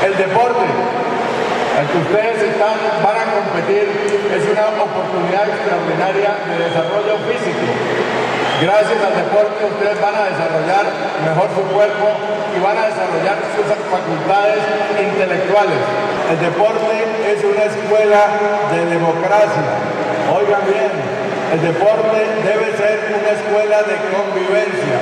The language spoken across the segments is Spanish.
El deporte al que ustedes van a competir es una oportunidad extraordinaria de desarrollo físico. Gracias al deporte ustedes van a desarrollar mejor su cuerpo y van a desarrollar sus facultades intelectuales. El deporte es una escuela de democracia. Oigan bien, el deporte debe ser una escuela de convivencia.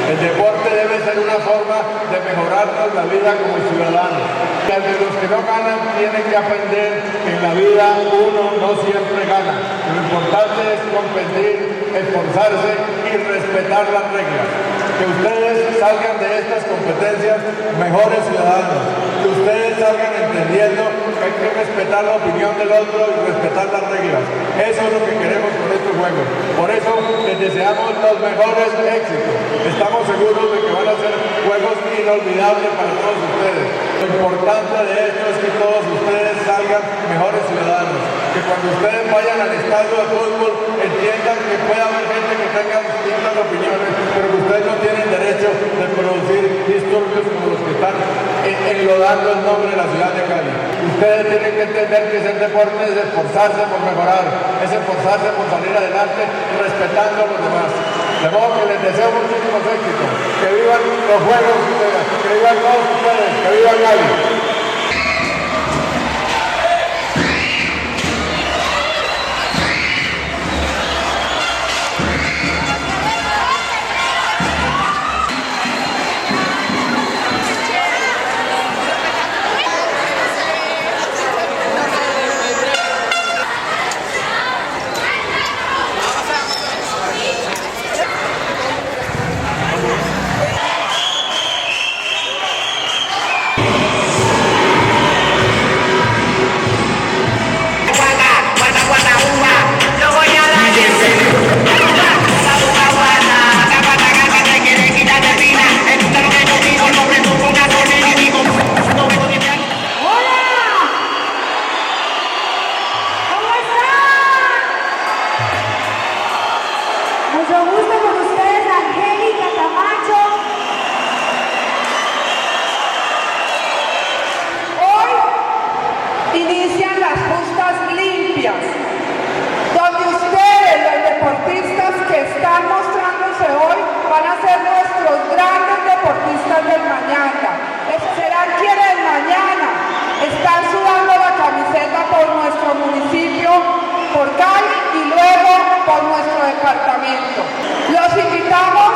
El deporte debe ser una forma de mejorarnos la vida como ciudadanos. Los que no ganan tienen que aprender que en la vida uno no siempre gana. Lo importante es competir, esforzarse y respetar las reglas. Que ustedes salgan de estas competencias mejores ciudadanos. Que ustedes salgan entendiendo que hay que respetar la opinión del otro y respetar las reglas. Eso es lo que queremos con estos juegos. Por eso les deseamos los mejores éxitos. Estamos seguros de que van a ser juegos inolvidables para todos ustedes. Lo importante de esto es que todos ustedes salgan mejores ciudadanos. Que cuando ustedes vayan al estadio de fútbol entiendan que puede haber gente que tenga distintas opiniones, pero que ustedes no tienen derecho de producir disturbios como los que están enlodando el nombre de la ciudad de Cali. Ustedes tienen que entender que ser deporte es esforzarse por mejorar, es esforzarse por salir adelante respetando a los demás. De modo que les deseo muchísimos éxitos. Que vivan los juegos, que vivan todos ustedes, que viva Cali. Mucho gusto con ustedes, Angélica Camacho. Hoy inician las justas limpias, donde ustedes, los deportistas que están mostrándose hoy, van a ser nuestros grandes deportistas del mañana. Serán quienes mañana están sudando la camiseta por nuestro municipio, por Cali y luego por nuestro departamento. Los invitamos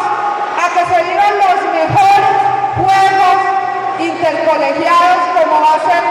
a que se vivan los mejores juegos intercolegiados como va a ser